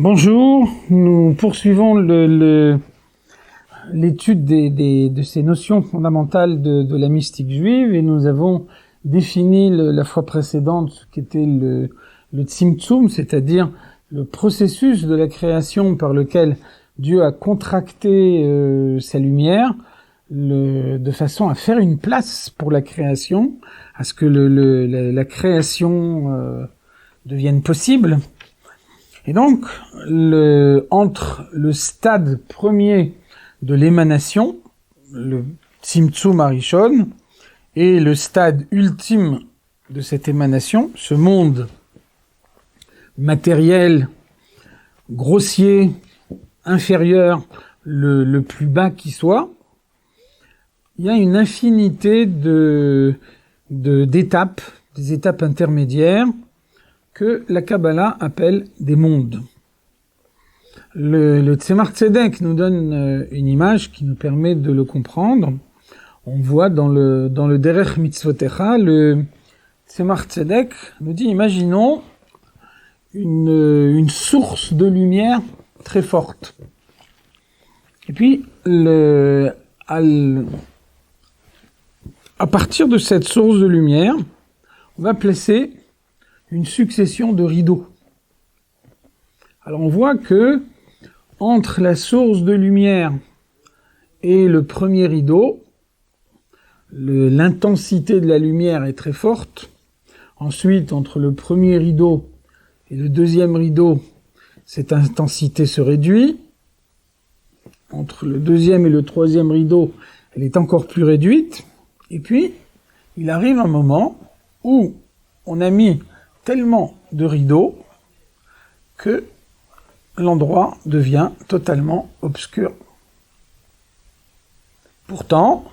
Bonjour, nous poursuivons l'étude de ces notions fondamentales de la mystique juive et nous avons défini la fois précédente ce qu'était le tzimtzum, c'est-à-dire le processus de la création par lequel Dieu a contracté sa lumière de façon à faire une place pour la création, à ce que la création devienne possible. Et donc, entre le stade premier de l'émanation, le Tzimtzum Arishon, et le stade ultime de cette émanation, ce monde matériel, grossier, inférieur, le plus bas qui soit, il y a une infinité d'étapes, des étapes intermédiaires, que la Kabbalah appelle des mondes. Le Tzemar Tzedek nous donne une image qui nous permet de le comprendre. On voit dans le Derech Mitzvotecha, le Tzemar Tzedek nous dit, imaginons une source de lumière très forte. Et puis, à partir de cette source de lumière, on va placer une succession de rideaux. Alors on voit que entre la source de lumière et le premier rideau, l'intensité de la lumière est très forte. Ensuite, entre le premier rideau et le deuxième rideau, cette intensité se réduit. Entre le deuxième et le troisième rideau, elle est encore plus réduite. Et puis, il arrive un moment où on a mis tellement de rideaux que l'endroit devient totalement obscur. Pourtant,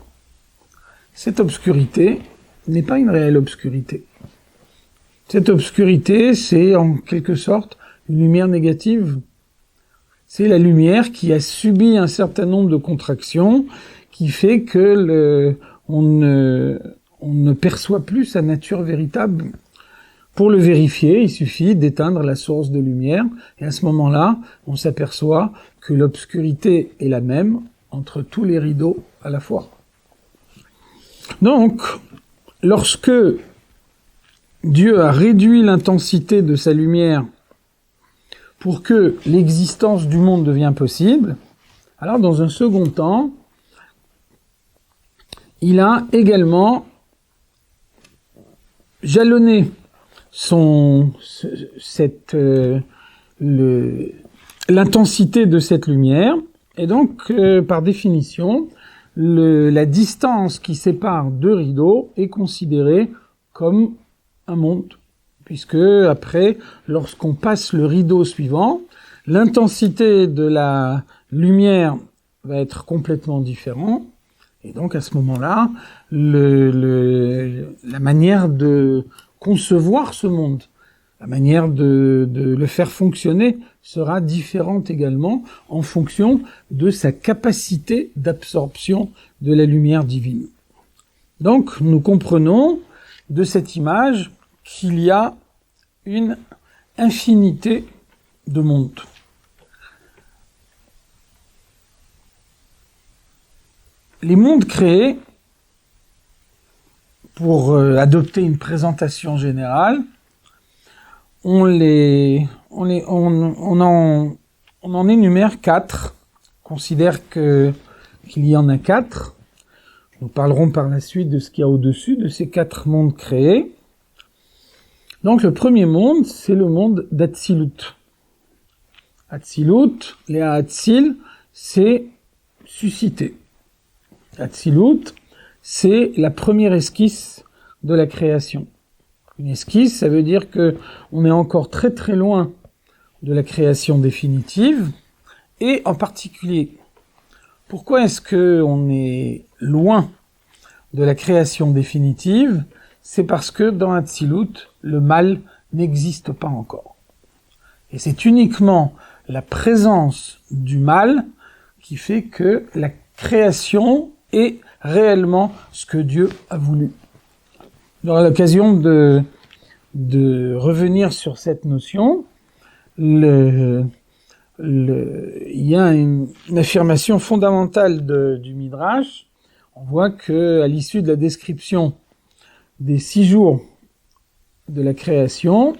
cette obscurité n'est pas une réelle obscurité. Cette obscurité, c'est en quelque sorte une lumière négative. C'est la lumière qui a subi un certain nombre de contractions qui fait que on ne perçoit plus sa nature véritable. Pour le vérifier, il suffit d'éteindre la source de lumière, et à ce moment-là, on s'aperçoit que l'obscurité est la même entre tous les rideaux à la fois. Donc, lorsque Dieu a réduit l'intensité de sa lumière pour que l'existence du monde devienne possible, alors dans un second temps, il a également jalonné l'intensité de cette lumière, et donc par définition la distance qui sépare deux rideaux est considérée comme un monde, puisque après, lorsqu'on passe le rideau suivant, l'intensité de la lumière va être complètement différente, et donc à ce moment-là la manière de concevoir ce monde, la manière de le faire fonctionner sera différente également en fonction de sa capacité d'absorption de la lumière divine. Donc, nous comprenons de cette image qu'il y a une infinité de mondes. Les mondes créés, pour adopter une présentation générale, on en énumère 4. On considère qu'il y en a 4. Nous parlerons par la suite de ce qu'il y a au-dessus de ces 4 mondes créés. Donc le premier monde, c'est le monde d'Atsilut. Atsilut, Léa Atsil, c'est susciter. Atsilut, c'est la première esquisse de la création. Une esquisse, ça veut dire que on est encore très très loin de la création définitive, et en particulier, pourquoi est-ce que on est loin de la création définitive? C'est parce que dans Atsilut, le mal n'existe pas encore. Et c'est uniquement la présence du mal qui fait que la création est réellement ce que Dieu a voulu. À l'occasion de revenir sur cette notion, il y a une affirmation fondamentale du Midrash. On voit que à l'issue de la description des 6 jours de la création,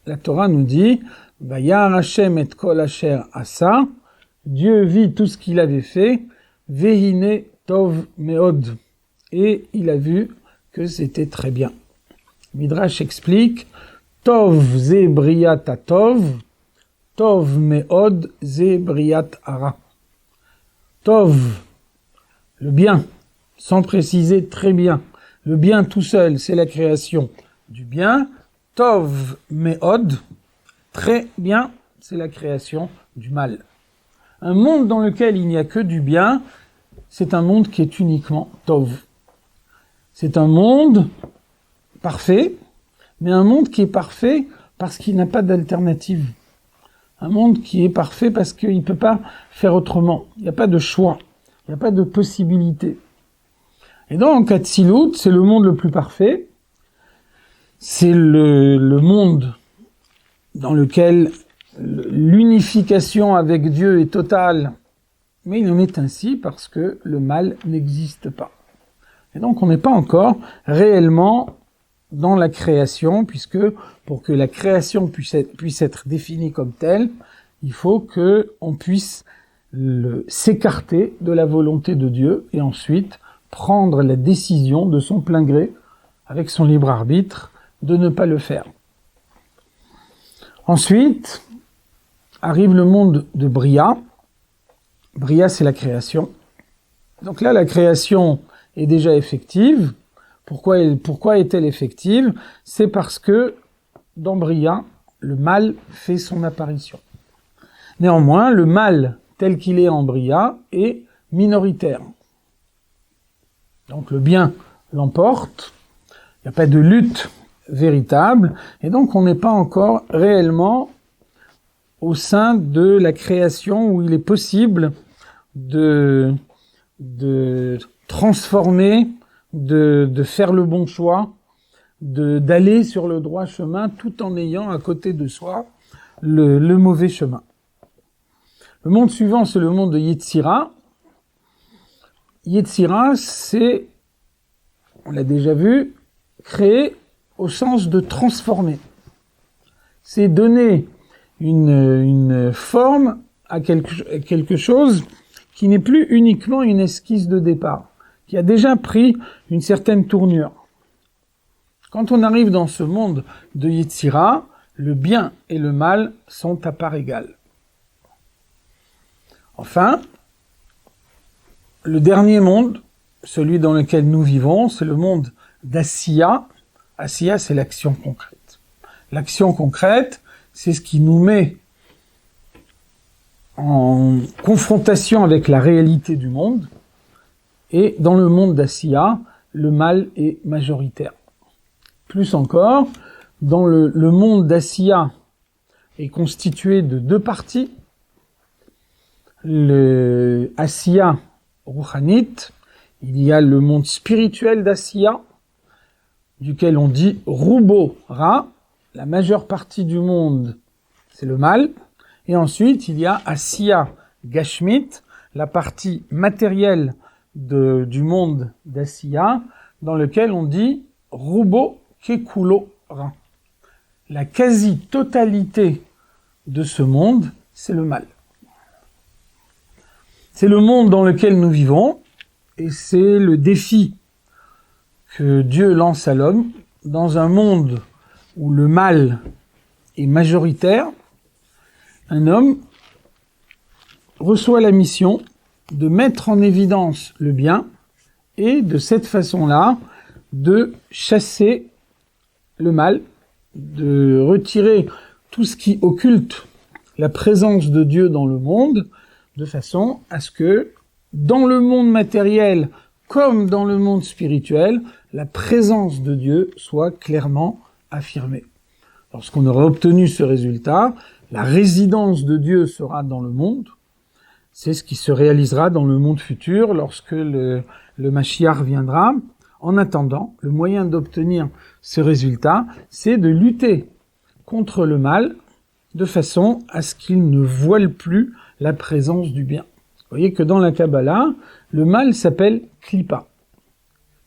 la Torah nous dit « Vayar Hashem et kol asher asa » Dieu vit tout ce qu'il avait fait, « Vehine tov meod » et il a vu que c'était très bien. Midrash explique « Tov ze briat atov » Tov meod ze briat hara. Tov, le bien, sans préciser très bien. Le bien tout seul, c'est la création du bien. Tov meod, très bien, c'est la création du mal. Un monde dans lequel il n'y a que du bien, c'est un monde qui est uniquement Tov. C'est un monde parfait, mais un monde qui est parfait parce qu'il n'a pas d'alternative. Un monde qui est parfait parce qu'il ne peut pas faire autrement. Il n'y a pas de choix. Il n'y a pas de possibilité. Et donc, Hatzilut, c'est le monde le plus parfait. C'est le monde dans lequel l'unification avec Dieu est totale. Mais il en est ainsi parce que le mal n'existe pas. Et donc, on n'est pas encore réellement dans la création, puisque pour que la création puisse être définie comme telle, il faut que on puisse s'écarter de la volonté de Dieu et ensuite prendre la décision de son plein gré, avec son libre arbitre, de ne pas le faire. Ensuite, arrive le monde de Bria. Bria, c'est la création. Donc là, la création est déjà effective. Pourquoi est-elle effective? C'est parce que dans Bria, le mal fait son apparition. Néanmoins, le mal tel qu'il est en Bria est minoritaire. Donc le bien l'emporte, il n'y a pas de lutte véritable, et donc on n'est pas encore réellement au sein de la création où il est possible de transformer, de faire le bon choix, d'aller sur le droit chemin tout en ayant à côté de soi le mauvais chemin. Le monde suivant, c'est le monde de Yetzira. Yetzira, c'est, on l'a déjà vu, créer au sens de transformer. C'est donner une forme à quelque chose qui n'est plus uniquement une esquisse de départ, qui a déjà pris une certaine tournure. Quand on arrive dans ce monde de Yetzira, le bien et le mal sont à part égale. Enfin, le dernier monde, celui dans lequel nous vivons, c'est le monde d'Asiya. Asiya, c'est l'action concrète. L'action concrète, c'est ce qui nous met en confrontation avec la réalité du monde. Et dans le monde d'Asiya, le mal est majoritaire. Plus encore, dans le monde d'Asiya est constitué de 2 parties. Le Asiya Rouhanit, il y a le monde spirituel d'Asiya, duquel on dit Rubo Ra, la majeure partie du monde, c'est le mal. Et ensuite, il y a Asiya Gashmit, la partie matérielle du monde d'Asiya, dans lequel on dit Rubo Kekulo Ra. La quasi-totalité de ce monde, c'est le mal. C'est le monde dans lequel nous vivons, et c'est le défi que Dieu lance à l'homme, dans un monde où le mal est majoritaire. Un homme reçoit la mission de mettre en évidence le bien, et de cette façon-là, de chasser le mal, de retirer tout ce qui occulte la présence de Dieu dans le monde, de façon à ce que, dans le monde matériel comme dans le monde spirituel, la présence de Dieu soit clairement affirmée. Lorsqu'on aura obtenu ce résultat, la résidence de Dieu sera dans le monde. C'est ce qui se réalisera dans le monde futur lorsque le Mashiach viendra. En attendant, le moyen d'obtenir ce résultat, c'est de lutter contre le mal de façon à ce qu'il ne voile plus la présence du bien. Vous voyez que dans la Kabbalah, le mal s'appelle Klippa.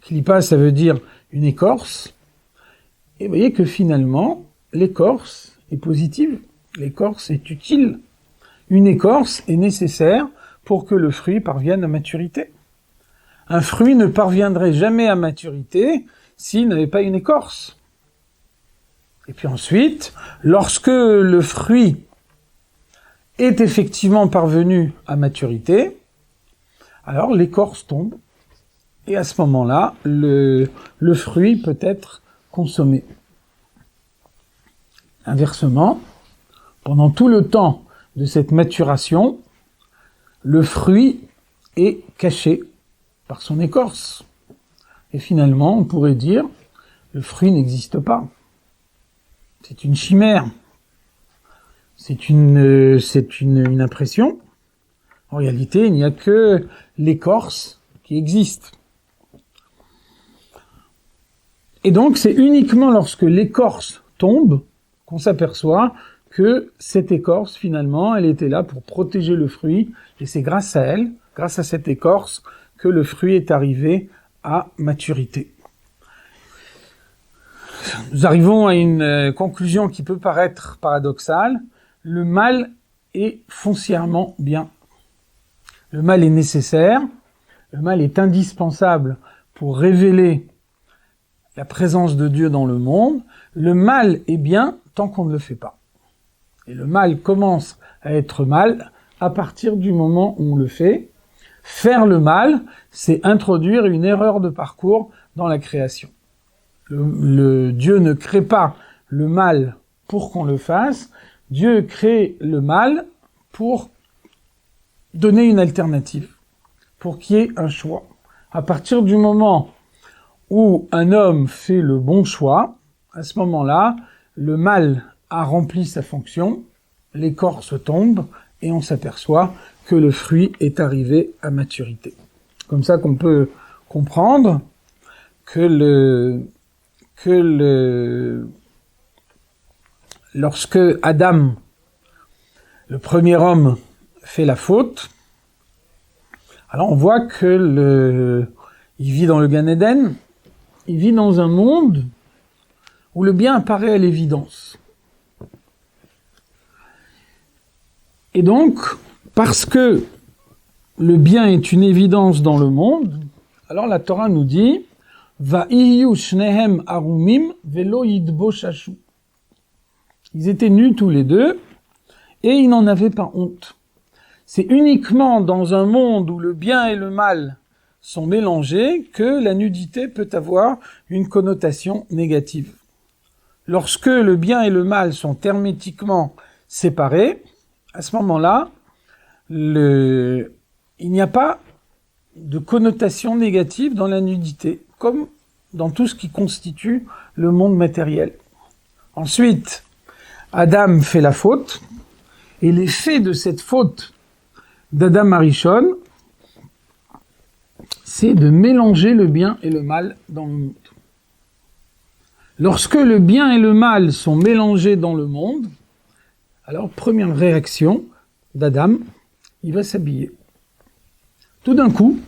Klippa, ça veut dire une écorce. Et vous voyez que finalement, l'écorce est positive, l'écorce est utile. Une écorce est nécessaire pour que le fruit parvienne à maturité. Un fruit ne parviendrait jamais à maturité s'il n'avait pas une écorce. Et puis ensuite, lorsque le fruit est effectivement parvenu à maturité, alors l'écorce tombe, et à ce moment-là, le fruit peut être consommé. Inversement, pendant tout le temps de cette maturation, le fruit est caché par son écorce. Et finalement, on pourrait dire, le fruit n'existe pas. C'est une chimère. C'est une impression. En réalité, il n'y a que l'écorce qui existe. Et donc, c'est uniquement lorsque l'écorce tombe qu'on s'aperçoit que cette écorce, finalement, elle était là pour protéger le fruit, et c'est grâce à elle, grâce à cette écorce, que le fruit est arrivé à maturité. Nous arrivons à une conclusion qui peut paraître paradoxale. Le mal est foncièrement bien. Le mal est nécessaire, le mal est indispensable pour révéler la présence de Dieu dans le monde. Le mal est bien tant qu'on ne le fait pas. Et le mal commence à être mal à partir du moment où on le fait. Faire le mal, c'est introduire une erreur de parcours dans la création. Dieu ne crée pas le mal pour qu'on le fasse. Dieu crée le mal pour donner une alternative, pour qu'il y ait un choix. À partir du moment où un homme fait le bon choix, à ce moment-là, le mal a rempli sa fonction, l'écorce tombe et on s'aperçoit que le fruit est arrivé à maturité. Comme ça qu'on peut comprendre que lorsque Adam, le premier homme, fait la faute, alors on voit que il vit dans le Gan Eden, il vit dans un monde où le bien apparaît à l'évidence. Et donc, parce que le bien est une évidence dans le monde, alors la Torah nous dit Va'iyu shnehem arumim velo yidboshashu. Ils étaient nus tous les deux et ils n'en avaient pas honte. C'est uniquement dans un monde où le bien et le mal sont mélangés que la nudité peut avoir une connotation négative. Lorsque le bien et le mal sont hermétiquement séparés, à ce moment-là, il n'y a pas de connotation négative dans la nudité, comme dans tout ce qui constitue le monde matériel. Ensuite, Adam fait la faute, et l'effet de cette faute d'Adam Arishon, c'est de mélanger le bien et le mal dans le monde. Lorsque le bien et le mal sont mélangés dans le monde, alors première réaction d'Adam, il va s'habiller. Tout d'un coup,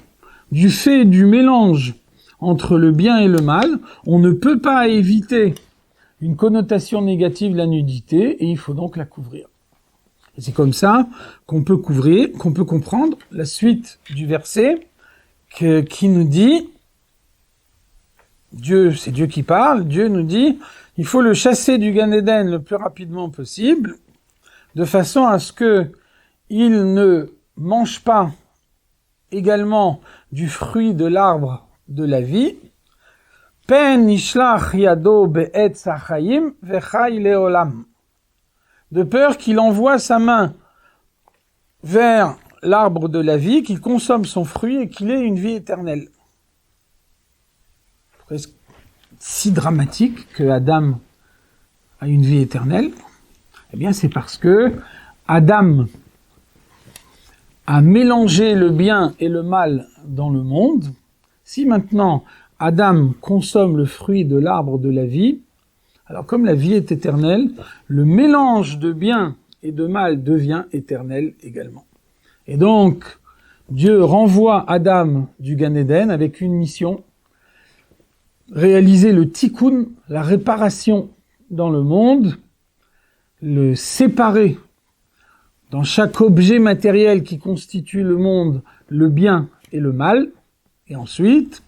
du fait du mélange entre le bien et le mal, on ne peut pas éviter une connotation négative de la nudité, et il faut donc la couvrir. Et c'est comme ça qu'on peut comprendre la suite du verset qui nous dit, c'est Dieu qui parle, Dieu nous dit, il faut le chasser du Gan Eden le plus rapidement possible, de façon à ce que il ne mange pas également du fruit de l'arbre de la vie. Pen ishlach yado be'etz hachayim vechai leolam. De peur qu'il envoie sa main vers l'arbre de la vie, qu'il consomme son fruit et qu'il ait une vie éternelle. Pourquoi est-ce si dramatique que Adam a une vie éternelle? Eh bien, c'est parce que Adam a mélangé le bien et le mal dans le monde. Si maintenant Adam consomme le fruit de l'arbre de la vie, Alors comme la vie est éternelle, le mélange de bien et de mal devient éternel également. Et donc, Dieu renvoie Adam du Gan Eden avec une mission, réaliser le tikkun, la réparation dans le monde, le séparer dans chaque objet matériel qui constitue le monde, le bien et le mal. Et ensuite,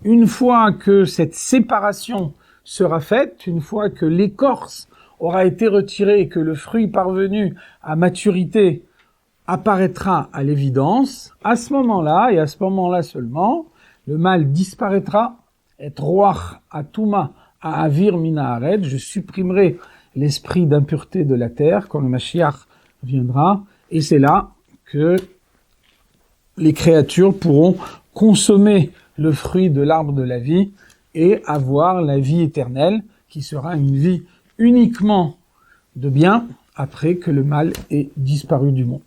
une fois que cette séparation sera faite, une fois que l'écorce aura été retirée et que le fruit parvenu à maturité apparaîtra à l'évidence, à ce moment-là, et à ce moment-là seulement, le mal disparaîtra, et roach atuma à avir mina haaretz, je supprimerai l'esprit d'impureté de la terre quand le Mashiach viendra, et c'est là que les créatures pourront consommer le fruit de l'arbre de la vie et avoir la vie éternelle, qui sera une vie uniquement de bien après que le mal ait disparu du monde.